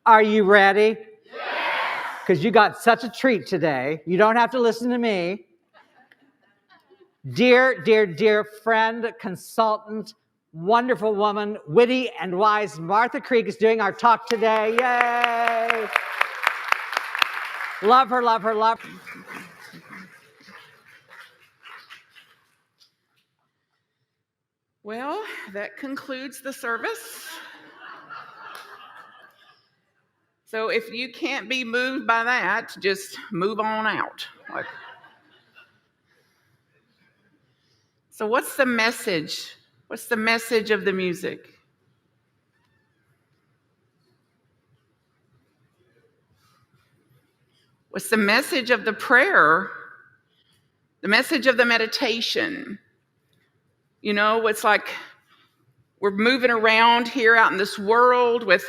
Are you ready? Yes! Because you got such a treat today. You don't have to listen to me. Dear friend, consultant, wonderful woman, witty and wise Martha Krieg is doing our talk today. Yay! Love her, love her, love her. Well, that concludes the service. So if you can't be moved by that, just move on out. So what's the message? What's the message of the music? What's the message of the prayer? The message of the meditation? You know, it's like we're moving around here out in this world with,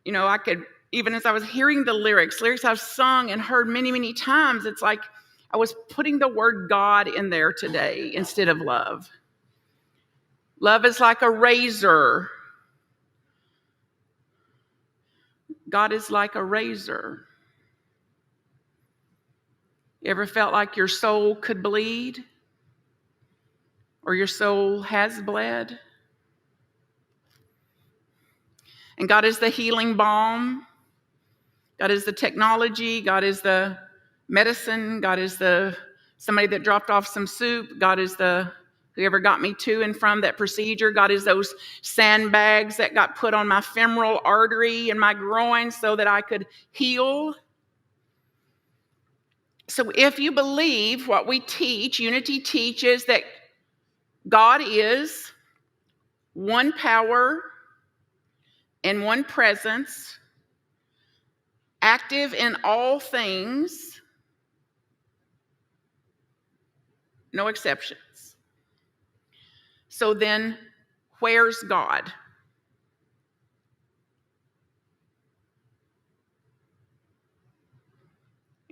you know, I could, even as I was hearing the lyrics I've sung and heard many, many times, it's like I was putting the word God in there today instead of love. Love is like a razor. God is like a razor. You ever felt like your soul could bleed? Or your soul has bled? And God is the healing balm. God is the technology. God is the medicine. God is the somebody that dropped off some soup. God is the whoever got me to and from that procedure. God is those sandbags that got put on my femoral artery and my groin so that I could heal. So if you believe what we teach, Unity teaches that God is one power and one presence, active in all things, no exceptions. So then, where's God?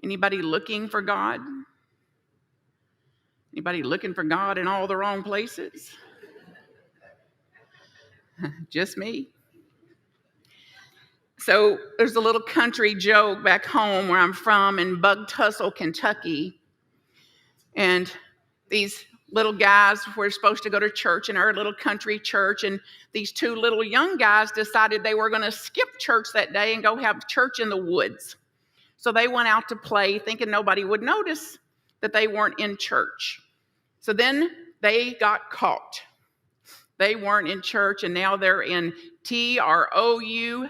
Anybody looking for God? Anybody looking for God in all the wrong places? Just me. So there's a little country joke back home where I'm from in Bug Tussle, Kentucky. And these little guys were supposed to go to church in our little country church. And these two little young guys decided they were going to skip church that day and go have church in the woods. So they went out to play thinking nobody would notice that they weren't in church. So then they got caught. They weren't in church, and now they're in TROUBLE.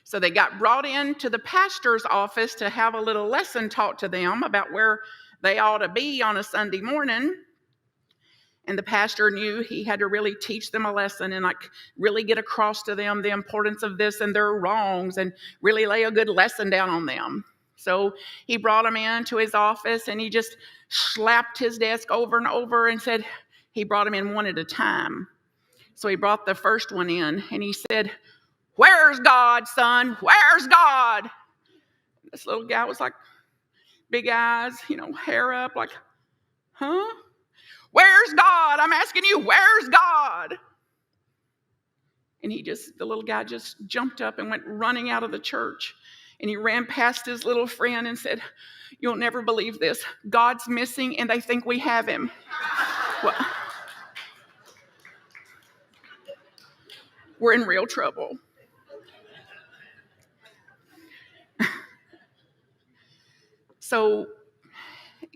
So they got brought into the pastor's office to have a little lesson taught to them about where they ought to be on a Sunday morning. And the pastor knew he had to really teach them a lesson and like really get across to them the importance of this and their wrongs and really lay a good lesson down on them. So he brought them into his office and he just slapped his desk over and over and said, he brought them in one at a time. So he brought the first one in and he said, "Where's God, son? Where's God?" This little guy was like, big eyes, hair up, like, huh? "Where's God? I'm asking you, where's God?" And the little guy just jumped up and went running out of the church. And he ran past his little friend and said, "You'll never believe this. God's missing and they think we have him." Well, we're in real trouble. So,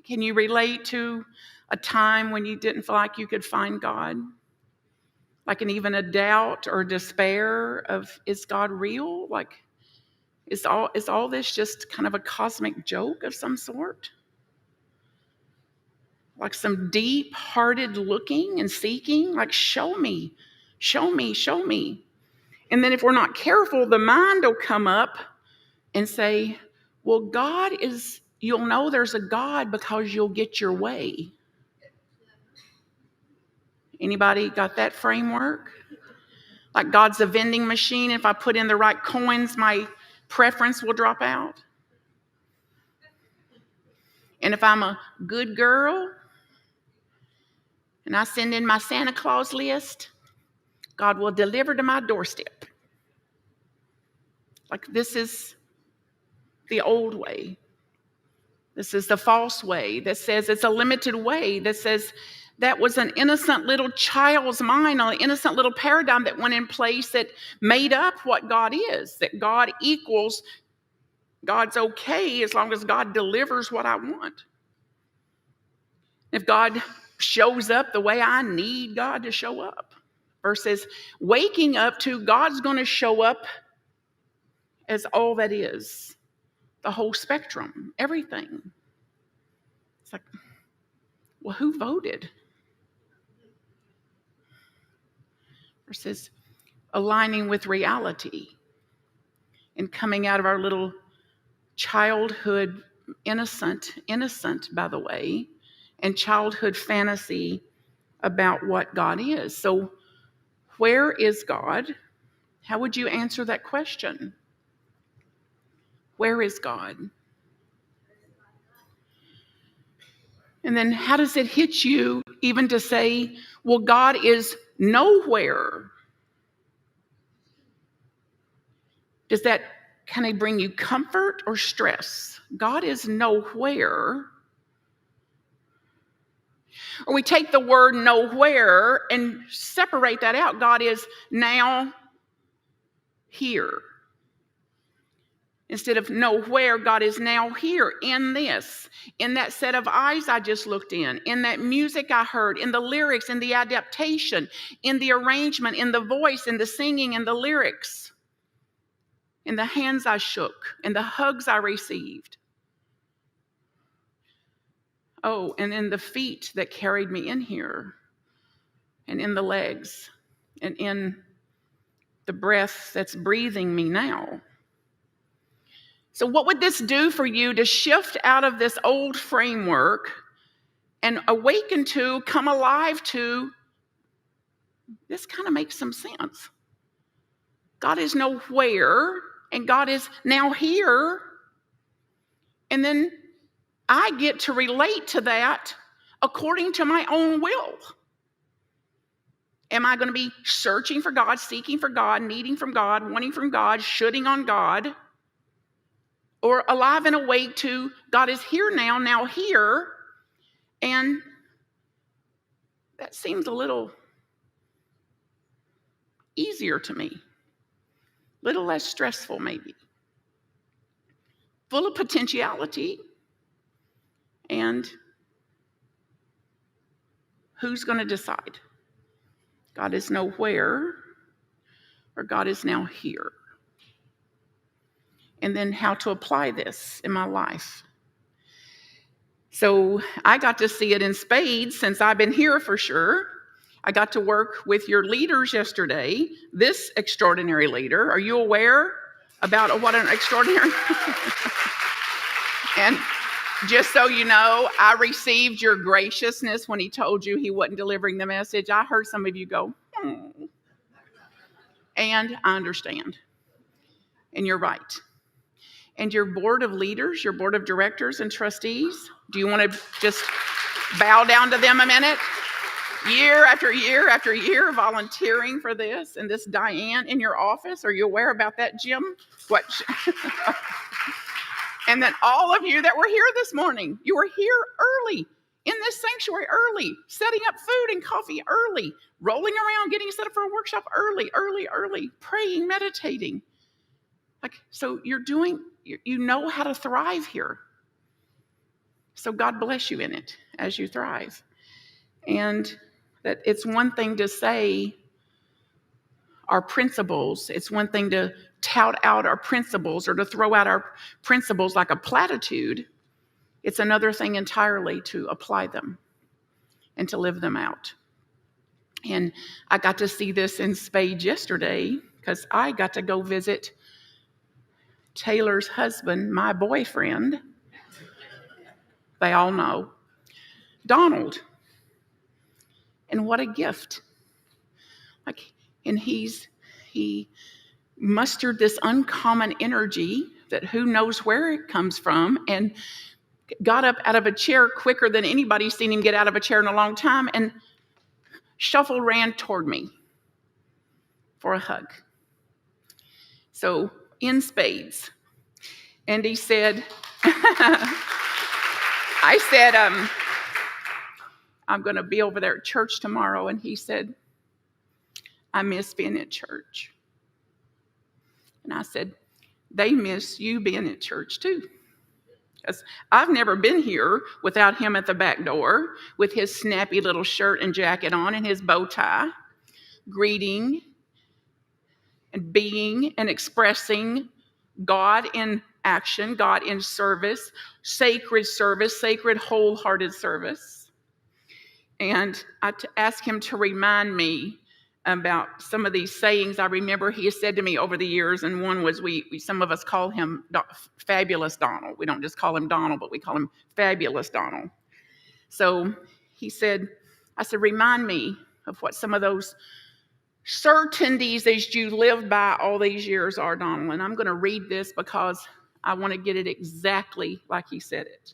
can you relate to a time when you didn't feel like you could find God? Like even a doubt or despair of, is God real? Like, is all this just kind of a cosmic joke of some sort? Like some deep-hearted looking and seeking, like, show me, show me, show me. And then if we're not careful, the mind will come up and say, well, you'll know there's a God because you'll get your way. Anybody got that framework? Like God's a vending machine. If I put in the right coins, my preference will drop out. And if I'm a good girl and I send in my Santa Claus list, God will deliver to my doorstep. Like, this is the old way. This is the false way that says it's a limited way, that says that was an innocent little child's mind, an innocent little paradigm that went in place that made up what God is, that God equals, God's okay as long as God delivers what I want. If God shows up the way I need God to show up, versus waking up to God's going to show up as all that is, the whole spectrum, everything. It's like, well, who voted? Versus aligning with reality and coming out of our little childhood innocent, by the way, and childhood fantasy about what God is. So where is God? How would you answer that question? Where is God? And then how does it hit you even to say, well, God is nowhere? Does that kind of bring you comfort or stress? God is nowhere. Or we take the word nowhere and separate that out. God is now here. Instead of nowhere, God is now here in this, in that set of eyes I just looked in that music I heard, in the lyrics, in the adaptation, in the arrangement, in the voice, in the singing, in the lyrics, in the hands I shook, in the hugs I received. Oh, and in the feet that carried me in here, and in the legs, and in the breath that's breathing me now. So what would this do for you to shift out of this old framework and awaken to, come alive to, this kind of makes some sense. God is nowhere, and God is now here. And then I get to relate to that according to my own will. Am I going to be searching for God, seeking for God, needing from God, wanting from God, shoulding on God? Or alive and awake to God is here now here. And that seems a little easier to me. A little less stressful, maybe. Full of potentiality. And who's going to decide? God is nowhere, or God is now here. And then how to apply this in my life. So I got to see it in spades since I've been here for sure. I got to work with your leaders yesterday, this extraordinary leader. Are you aware about what an extraordinary? And just so you know, I received your graciousness when he told you he wasn't delivering the message. I heard some of you go, And I understand. And you're right. And your board of leaders, your board of directors and trustees, do you want to just bow down to them a minute? Year after year after year volunteering for this. And this Diane in your office, are you aware about that, Jim? What? And then all of you that were here this morning, you were here early, in this sanctuary early, setting up food and coffee early, rolling around, getting set up for a workshop early, praying, meditating. Like, so you know how to thrive here. So God bless you in it as you thrive. And that it's one thing to say our principles. It's one thing to tout out our principles or to throw out our principles like a platitude. It's another thing entirely to apply them and to live them out. And I got to see this in spades yesterday because I got to go visit Taylor's husband, my boyfriend. They all know. Donald. And what a gift. And he mustered this uncommon energy that who knows where it comes from, and got up out of a chair quicker than anybody's seen him get out of a chair in a long time, and ran toward me for a hug. So in spades. And he said, I said, I'm going to be over there at church tomorrow. And he said, I miss being at church. And I said, they miss you being at church too. Because I've never been here without him at the back door with his snappy little shirt and jacket on and his bow tie, greeting and being and expressing God in action, God in service, sacred wholehearted service. And I asked him to remind me about some of these sayings I remember he has said to me over the years. And one was, some of us call him Fabulous Donald. We don't just call him Donald, but we call him Fabulous Donald. So he said, I said, remind me of what some of those certainties that you lived by all these years are, Donald. And I'm going to read this because I want to get it exactly like he said it.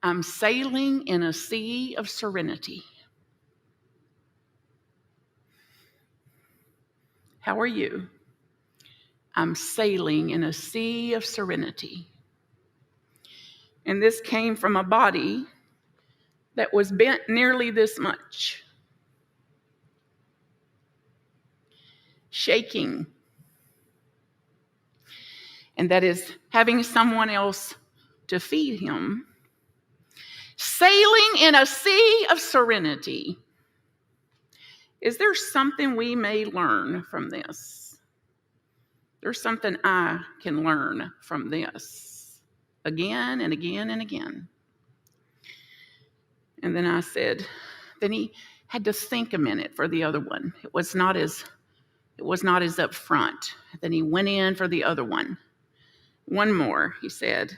I'm sailing in a sea of serenity. How are you? I'm sailing in a sea of serenity. And this came from a body that was bent nearly this much, shaking. And that is having someone else to feed him. Sailing in a sea of serenity. Is there something we may learn from this? There's something I can learn from this again and again and again. And then I said, then he had to think a minute for the other one. It was not as upfront. Then he went in for the other one. One more, he said.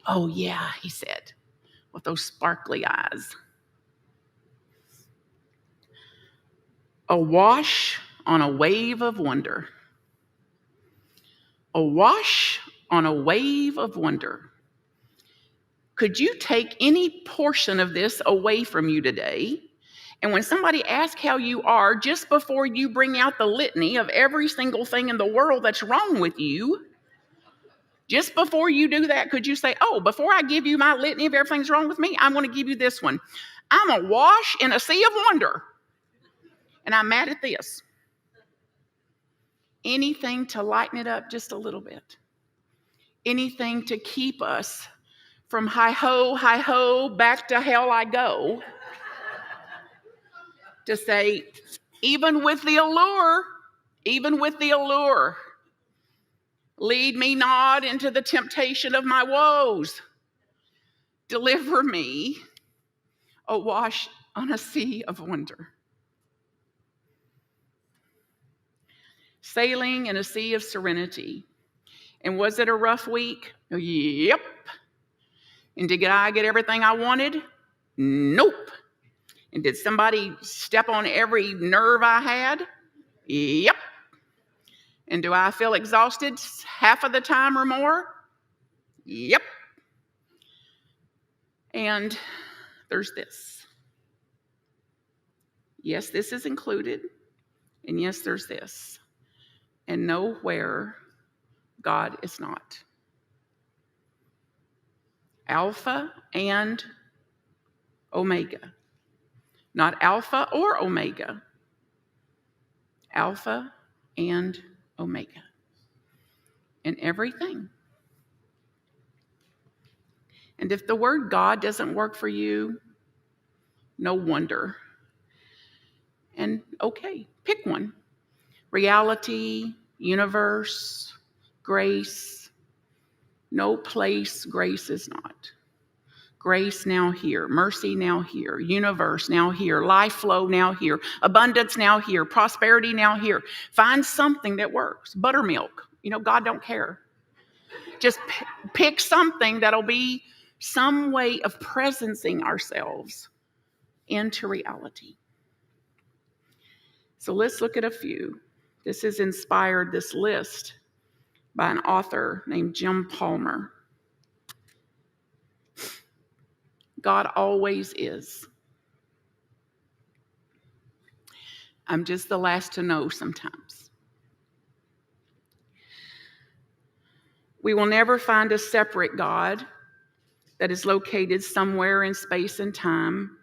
Oh yeah, he said, with those sparkly eyes. Awash on a wave of wonder. Awash on a wave of wonder. Could you take any portion of this away from you today? And when somebody asks how you are, just before you bring out the litany of every single thing in the world that's wrong with you, just before you do that, could you say, oh, before I give you my litany of everything's wrong with me, I'm going to give you this one. I'm awash in a sea of wonder. And I'm mad at this. Anything to lighten it up just a little bit. Anything to keep us from hi ho, back to hell I go. To say, even with the allure, lead me not into the temptation of my woes. Deliver me, awash on a sea of wonder. Sailing in a sea of serenity. And was it a rough week? Yep. And did I get everything I wanted? Nope. And did somebody step on every nerve I had? Yep. And do I feel exhausted half of the time or more? Yep. And there's this. Yes, this is included. And yes, there's this. And nowhere God is not. Alpha and Omega. Not Alpha or Omega. Alpha and Omega. In everything. And if the word God doesn't work for you, no wonder. And okay, pick one. Reality, universe, grace. No place grace is not. Grace now here, mercy now here, universe now here, life flow now here, abundance now here, prosperity now here. Find something that works. Buttermilk, God don't care. Just pick something that'll be some way of presencing ourselves into reality. So let's look at a few. This is inspired, this list, by an author named Jim Palmer. God always is. I'm just the last to know sometimes. We will never find a separate God that is located somewhere in space and time.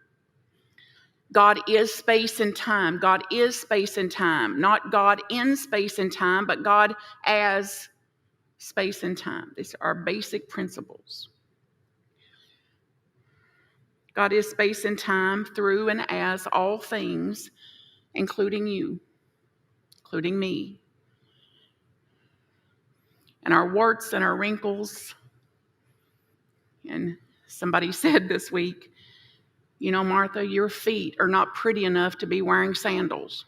God is space and time. God is space and time. Not God in space and time, but God as space and time. These are our basic principles. God is space and time through and as all things, including you, including me, and our warts and our wrinkles. And somebody said this week, you know, Martha, your feet are not pretty enough to be wearing sandals.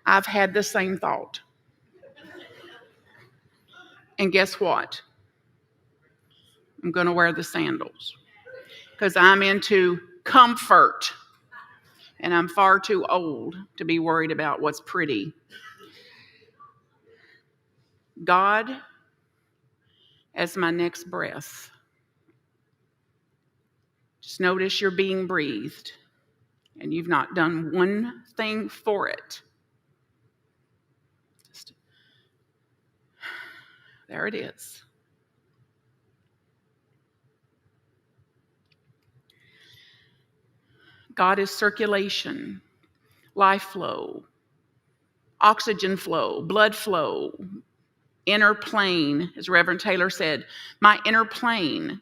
I've had the same thought. And guess what? I'm going to wear the sandals because I'm into comfort, and I'm far too old to be worried about what's pretty. God as my next breath. Just notice you're being breathed, and you've not done one thing for it. There it is. God is circulation, life flow, oxygen flow, blood flow, inner plane, as Reverend Taylor said, my inner plane,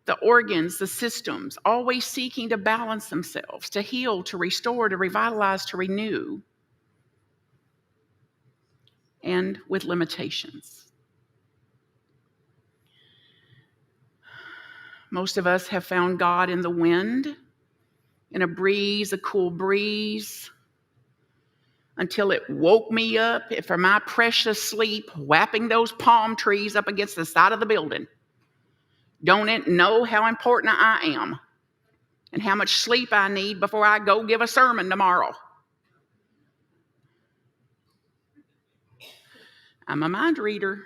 the organs, the systems, always seeking to balance themselves, to heal, to restore, to revitalize, to renew, and with limitations. Most of us have found God in the wind, in a breeze, a cool breeze, until it woke me up from my precious sleep, whapping those palm trees up against the side of the building. Don't it know how important I am and how much sleep I need before I go give a sermon tomorrow? I'm a mind reader.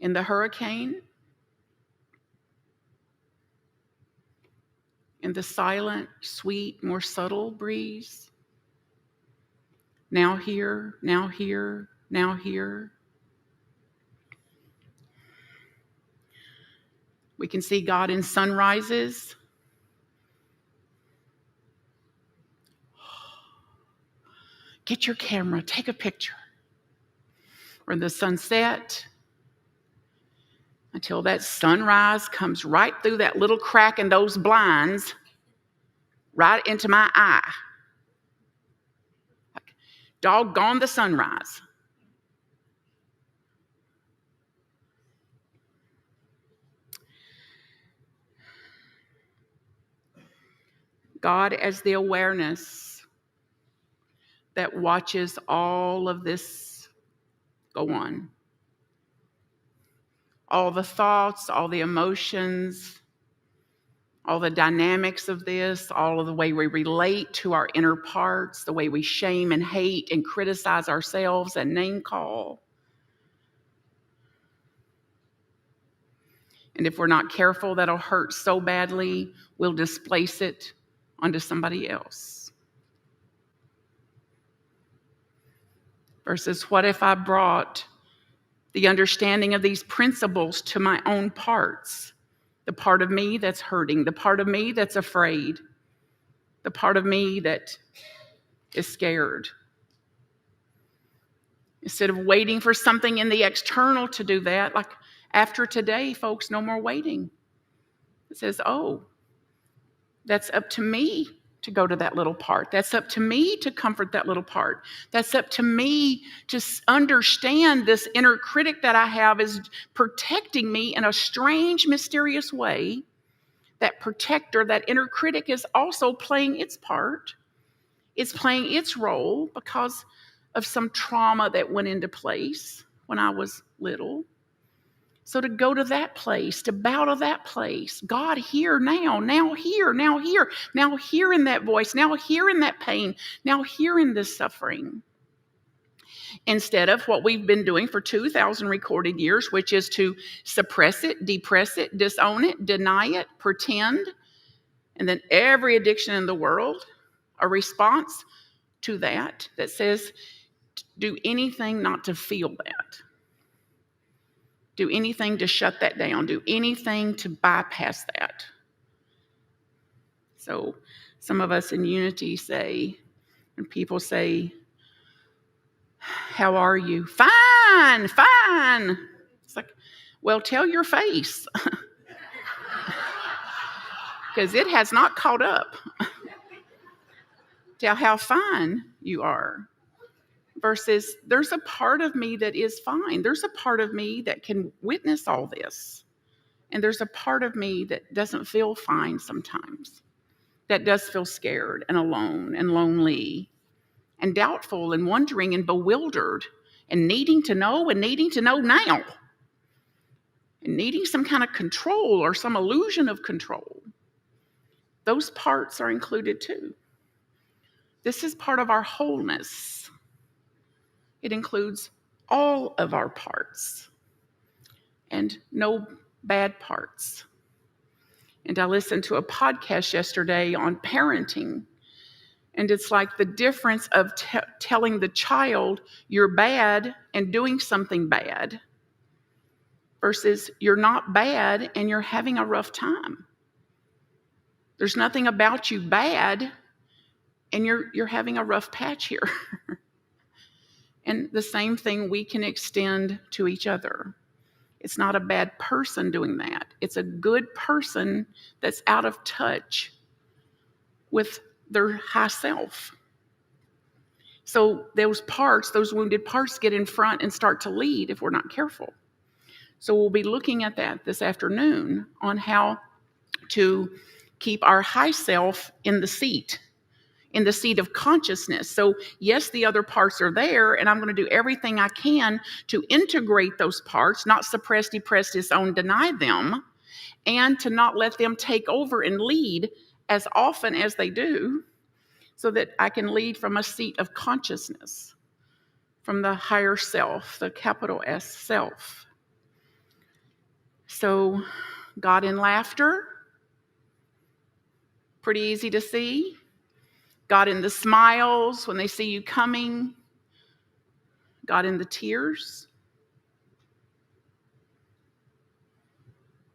In the hurricane, in the silent, sweet, more subtle breeze, now here, now here, now here. We can see God in sunrises. Get your camera, take a picture. Or in the sunset, until that sunrise comes right through that little crack in those blinds, right into my eye. Like, doggone the sunrise. God as the awareness that watches all of this go on. All the thoughts, all the emotions, all the dynamics of this, all of the way we relate to our inner parts, the way we shame and hate and criticize ourselves and name call. And if we're not careful, that'll hurt so badly, we'll displace it onto somebody else. Versus, what if I brought the understanding of these principles to my own parts? The part of me that's hurting, the part of me that's afraid, the part of me that is scared. Instead of waiting for something in the external to do that, like after today, folks, no more waiting. It says, oh, that's up to me to go to that little part. That's up to me to comfort that little part. That's up to me to understand this inner critic that I have is protecting me in a strange, mysterious way. That protector, that inner critic is also playing its part. It's playing its role because of some trauma that went into place when I was little. So to go to that place, to bow to that place, God here now, now here, now here, now here in that voice, now here in that pain, now here in this suffering. instead of what we've been doing for 2,000 recorded years, which is to suppress it, depress it, disown it, deny it, pretend. And then every addiction in the world, a response to that says, do anything not to feel that. Do anything to shut that down. Do anything to bypass that. So some of us in Unity say, and people say, how are you? Fine, fine. It's like, well, tell your face. Because it has not caught up. Tell how fine you are. Versus, there's a part of me that is fine. There's a part of me that can witness all this. And there's a part of me that doesn't feel fine sometimes. That does feel scared and alone and lonely and doubtful and wondering and bewildered and needing to know now. And needing some kind of control or some illusion of control. Those parts are included too. This is part of our wholeness. It includes all of our parts and no bad parts. And I listened to a podcast yesterday on parenting. And it's like the difference of telling the child you're bad and doing something bad versus you're not bad and you're having a rough time. There's nothing about you bad and you're having a rough patch here. And the same thing we can extend to each other. It's not a bad person doing that. It's a good person that's out of touch with their high self. So those parts, those wounded parts, get in front and start to lead if we're not careful. So we'll be looking at that this afternoon on how to keep our high self in the seat of consciousness. So yes, the other parts are there, and I'm going to do everything I can to integrate those parts, not suppress, depress, disown, deny them, and to not let them take over and lead as often as they do, so that I can lead from a seat of consciousness, from the higher self, the capital S self. So God in laughter, pretty easy to see. God in the smiles when they see you coming. God in the tears.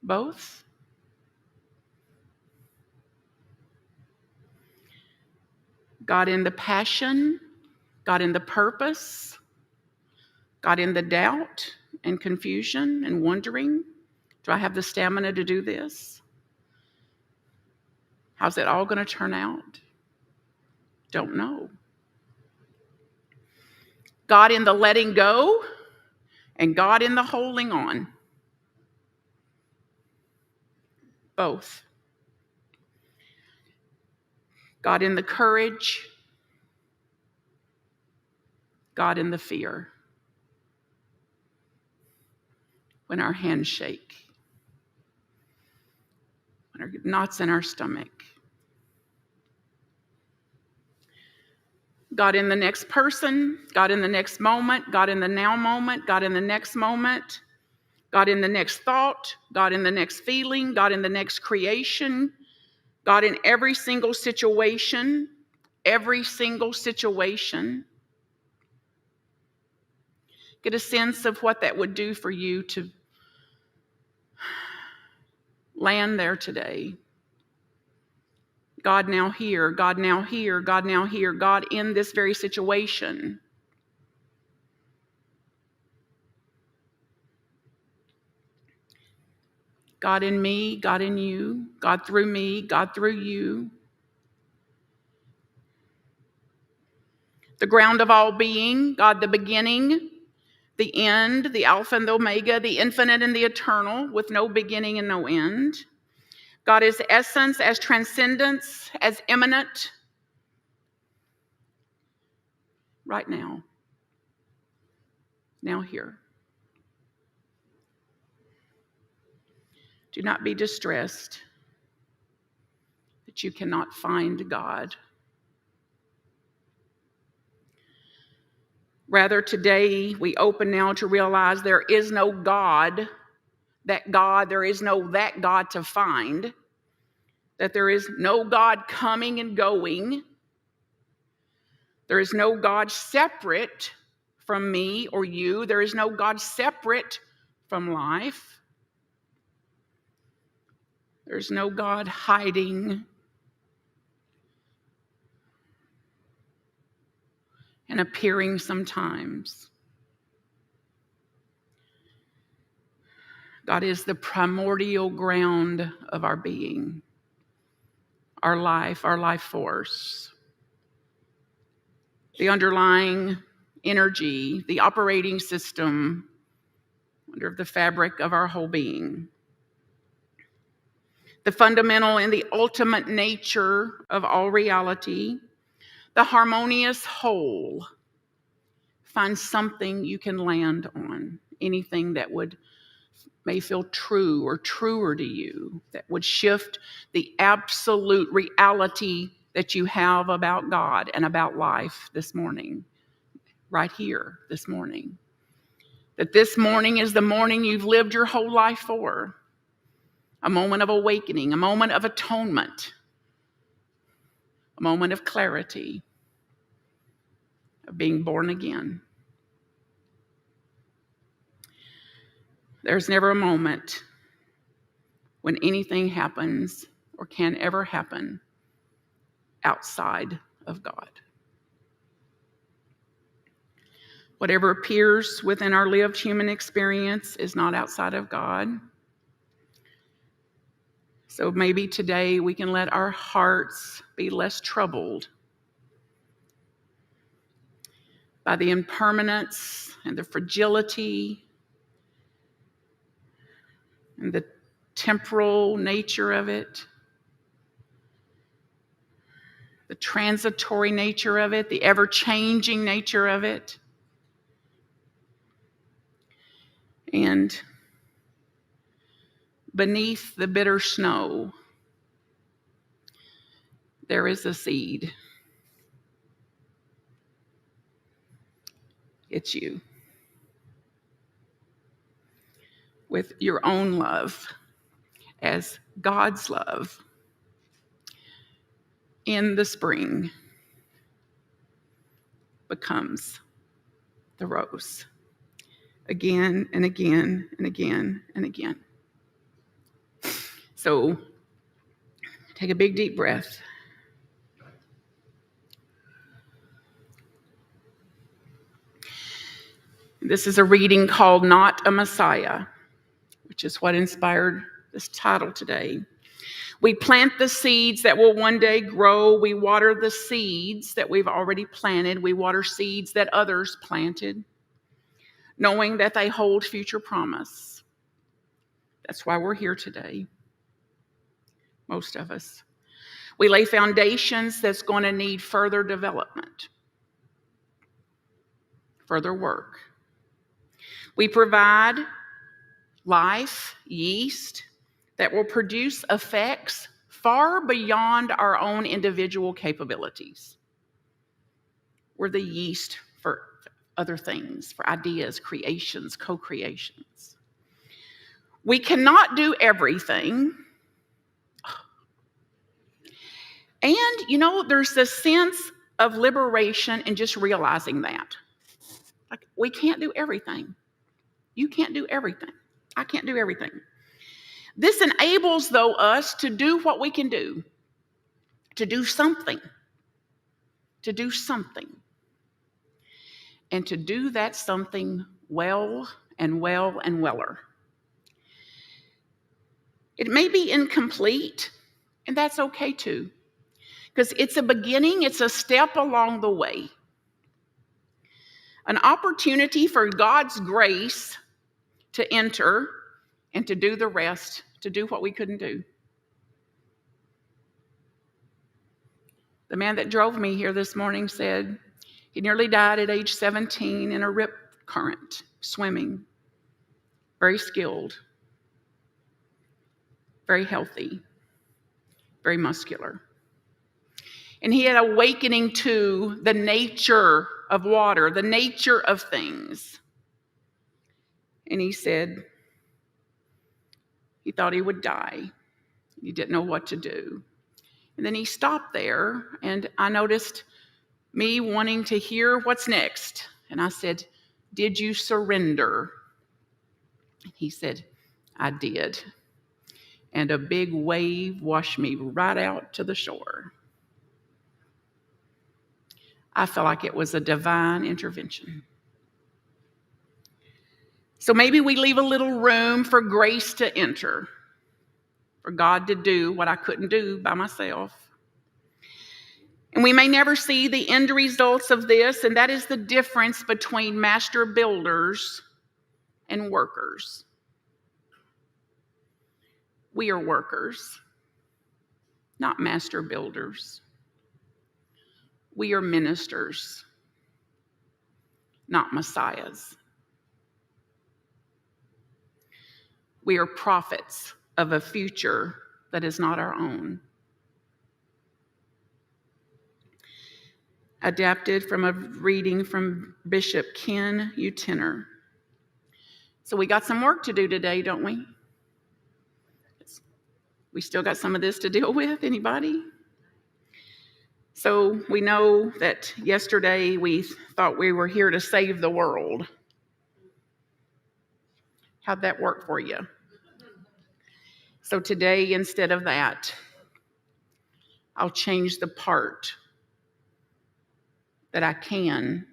Both. God in the passion. God in the purpose. God in the doubt and confusion and wondering. Do I have the stamina to do this? How's it all going to turn out? Don't know. God in the letting go and God in the holding on. Both. God in the courage. God in the fear. When our hands shake. When our knots in our stomach. God in the next person, God in the next moment, God in the now moment, God in the next moment, God in the next thought, God in the next feeling, God in the next creation, God in every single situation, every single situation. Get a sense of what that would do for you to land there today. God now here, God now here, God now here, God in this very situation. God in me, God in you, God through me, God through you. The ground of all being, God the beginning, the end, the Alpha and the Omega, the infinite and the eternal, with no beginning and no end. God is essence, as transcendence, as immanent. Right now. Now here. Do not be distressed that you cannot find God. Rather, today we open now to realize there is no God, there is no that God to find, that there is no God coming and going. There is no God separate from me or you. There is no God separate from life. There's no God hiding and appearing sometimes. God is the primordial ground of our being, our life force, the underlying energy, the operating system under the fabric of our whole being. The fundamental and the ultimate nature of all reality, the harmonious whole. Find something you can land on, anything that may feel true or truer to you, that would shift the absolute reality that you have about God and about life this morning, right here this morning. That this morning is the morning you've lived your whole life for. A moment of awakening, a moment of atonement, a moment of clarity, of being born again. There's never a moment when anything happens or can ever happen outside of God. Whatever appears within our lived human experience is not outside of God. So maybe today we can let our hearts be less troubled by the impermanence and the fragility and the temporal nature of it, the transitory nature of it, the ever-changing nature of it. And beneath the bitter snow, there is a seed. It's you. With your own love as God's love in the spring becomes the rose again and again and again and again. So take a big deep breath. This is a reading called Not a Messiah, which is what inspired this title today. We plant the seeds that will one day grow. We water the seeds that we've already planted. We water seeds that others planted, knowing that they hold future promise. That's why we're here today, most of us. We lay foundations that's going to need further development, further work. We provide life, yeast, that will produce effects far beyond our own individual capabilities. We're the yeast for other things, for ideas, creations, co-creations. We cannot do everything. And, there's this sense of liberation in just realizing that. Like, we can't do everything. You can't do everything. I can't do everything. This enables, though, us to do what we can do, to do something, and to do that something well and weller. It may be incomplete, and that's okay too, because it's a beginning, it's a step along the way, an opportunity for God's grace to enter and to do the rest, to do what we couldn't do. The man that drove me here this morning said he nearly died at age 17 in a rip current, swimming. Very skilled, very healthy, very muscular. And he had awakening to the nature of water, the nature of things. And he said he thought he would die. He didn't know what to do. And then he stopped there, and I noticed me wanting to hear what's next. And I said, "Did you surrender?" He said, "I did." And a big wave washed me right out to the shore. I felt like it was a divine intervention. So maybe we leave a little room for grace to enter, for God to do what I couldn't do by myself. And we may never see the end results of this, and that is the difference between master builders and workers. We are workers, not master builders. We are ministers, not messiahs. We are prophets of a future that is not our own. Adapted from a reading from Bishop Ken Utenner. So we got some work to do today, don't we? We still got some of this to deal with. Anybody? So we know that yesterday we thought we were here to save the world. How'd that work for you? So today, instead of that, I'll change the part that I can,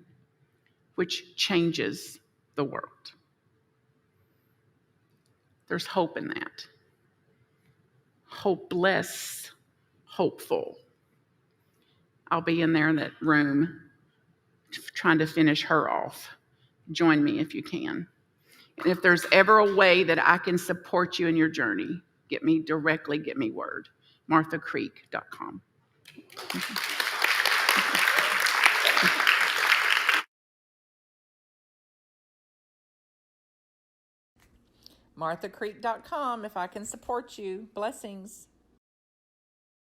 which changes the world. There's hope in that. Hopeless, hopeful. I'll be in there in that room trying to finish her off. Join me if you can. And if there's ever a way that I can support you in your journey, get me word. MarthaCreek.com. MarthaCreek.com if I can support you. Blessings.